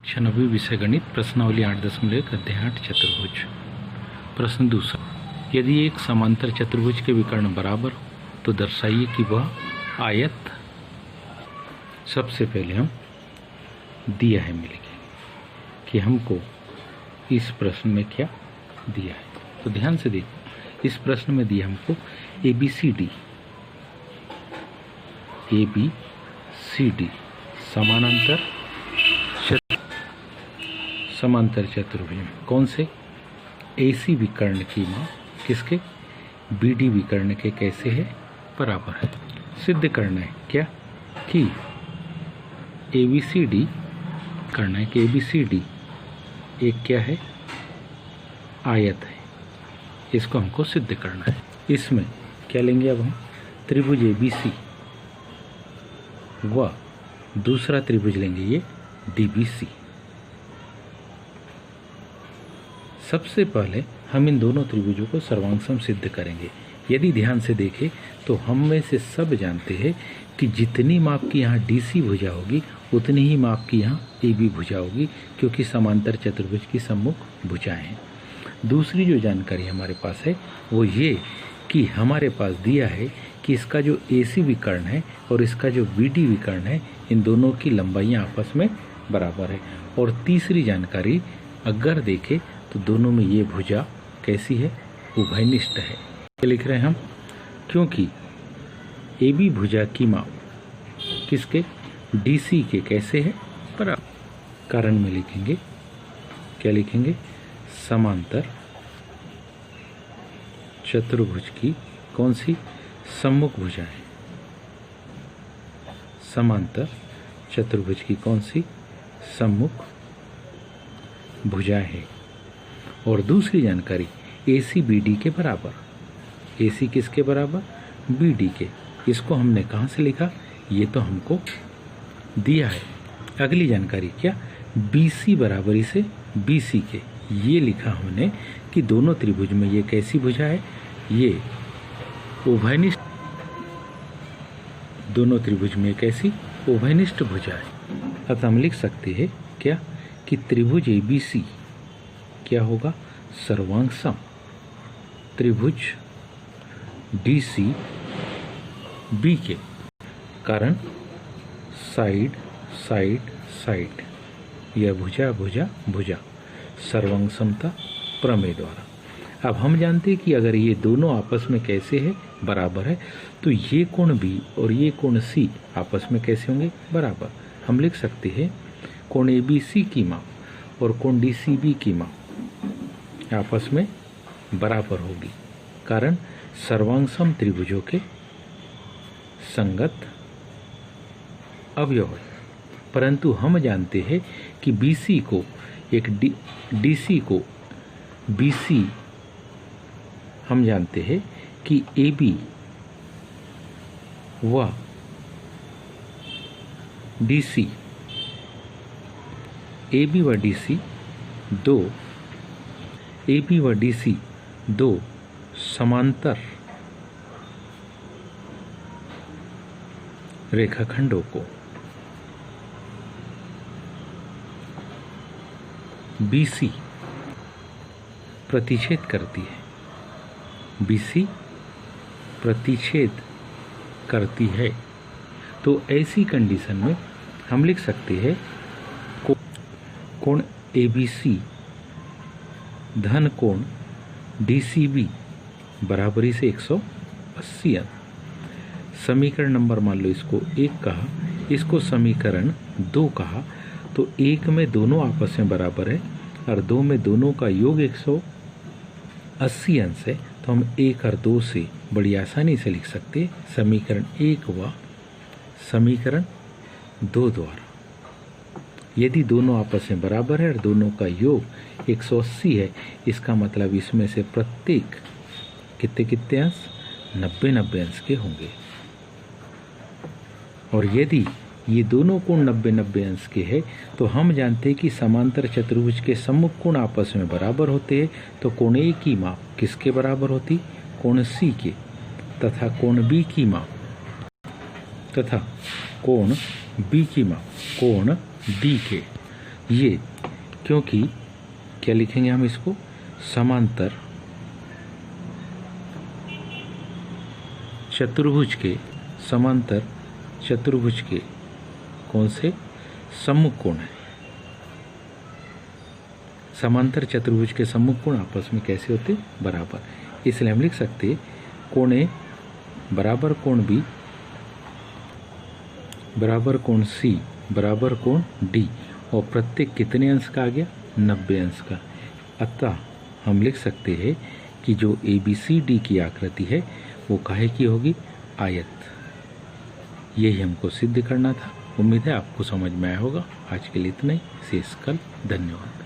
96 विषय गणित प्रश्नावली 8.1 अध्याय 8 चतुर्भुज। प्रश्न दूसरा, यदि एक समांतर चतुर्भुज के विकर्ण बराबर हो तो दर्शाइए कि वह आयत। सबसे पहले हम दिया है मिलेंगे कि हमको इस प्रश्न में क्या दिया है, तो ध्यान से देखो। इस प्रश्न में दिया हमको ABCD समांतर चतुर्भुज में कौन से AC विकर्ण की मान किसके BD विकर्ण के कैसे है बराबर है। सिद्ध करना है क्या कि ABCD करना है कि ABCD एक क्या है आयत है, इसको हमको सिद्ध करना है। इसमें क्या लेंगे अब हम त्रिभुज ABC व दूसरा त्रिभुज लेंगे ये DBC। सबसे पहले हम इन दोनों त्रिभुजों को सर्वांगसम सिद्ध करेंगे। यदि ध्यान से देखें तो हम में से सब जानते हैं कि जितनी माप की यहाँ DC भुजा होगी उतनी ही माप की यहाँ AB भुजा होगी, क्योंकि समांतर चतुर्भुज की सम्मुख भुजाएं हैं। दूसरी जो जानकारी हमारे पास है वो ये कि हमारे पास दिया है कि इसका जो AC विकर्ण है और इसका जो BD विकर्ण है, इन दोनों की लंबाइयाँ आपस में बराबर है। और तीसरी जानकारी अगर देखें तो दोनों में ये भुजा कैसी है, उभयनिष्ठ है। क्या लिख रहे हैं हम, क्योंकि AB भुजा की माप किसके DC के कैसे है बराबर। कारण में लिखेंगे क्या लिखेंगे, समांतर चतुर्भुज की कौन सी सम्मुख भुजा है, समांतर चतुर्भुज की कौन सी सम्मुख भुजा है। और दूसरी जानकारी AC BD के बराबर, AC किसके बराबर BD के। इसको हमने कहाँ से लिखा, ये तो हमको दिया है। अगली जानकारी क्या, BC बराबरी से BC के, ये लिखा हमने कि दोनों त्रिभुज में ये कैसी भुजा है, ये उभयनिष्ठ, दोनों त्रिभुज में कैसी उभयनिष्ठ भुजा है। अतः हम लिख सकते हैं क्या कि त्रिभुज ABC क्या होगा, सर्वांगसम त्रिभुज DC BK। कारण साइड साइड साइड, यह भुजा भुजा भुजा, सर्वांगसमता प्रमेय द्वारा। अब हम जानते हैं कि अगर ये दोनों आपस में कैसे है बराबर है, तो ये कोण B और ये कोण C आपस में कैसे होंगे बराबर। हम लिख सकते हैं कोण ABC की माप और कोण DCB की माप आपस में बराबर होगी, कारण सर्वांगसम त्रिभुजों के संगत अवयव है। परंतु हम जानते हैं कि BC को एक DC को BC, हम जानते हैं कि AB व DC, AB व DC दो, AB व DC दो समांतर रेखाखंडों को BC प्रतिच्छेद करती है, BC प्रतिच्छेद करती है। तो ऐसी कंडीशन में हम लिख सकते हैं कोण ABC धन कोण DCB बराबरी से 180 अंश। समीकरण नंबर मान लो इसको 1 कहा, इसको समीकरण 2 कहा, तो 1 में दोनों आपस में बराबर है और 2 में दोनों का योग 180 अंश है। तो हम 1 और 2 से बड़ी आसानी से लिख सकते हैं समीकरण 1 व समीकरण 2 द्वारा। यदि दोनों आपस में बराबर है और दोनों का योग 180 है, इसका मतलब इसमें से प्रत्येक कितने कितने अंश, 90-90 अंश के होंगे। और यदि ये दोनों कोण 90-90 अंश के हैं, तो हम जानते हैं कि समांतर चतुर्भुज के सम्मुख कोण आपस में बराबर होते हैं। तो कोण A की माप किसके बराबर होती, कोण C के, तथा कोण B की माप तथा कोण B की माप कोण D के। ये, क्योंकि क्या लिखेंगे हम इसको, समांतर चतुर्भुज के कौन से सम्मुख कोण है। समांतर चतुर्भुज के सम्मुख कोण आपस में कैसे होते, बराबर। इसलिए हम लिख सकते कोण ए बराबर कोण बी बराबर कोण सी बराबर कोण डी, और प्रत्येक कितने अंश का आ गया, 90 अंश का। अतः हम लिख सकते हैं कि जो ABCD की आकृति है वो काहे की होगी, आयत। यही हमको सिद्ध करना था। उम्मीद है आपको समझ में आया होगा। आज के लिए इतना ही, शेष कल। धन्यवाद।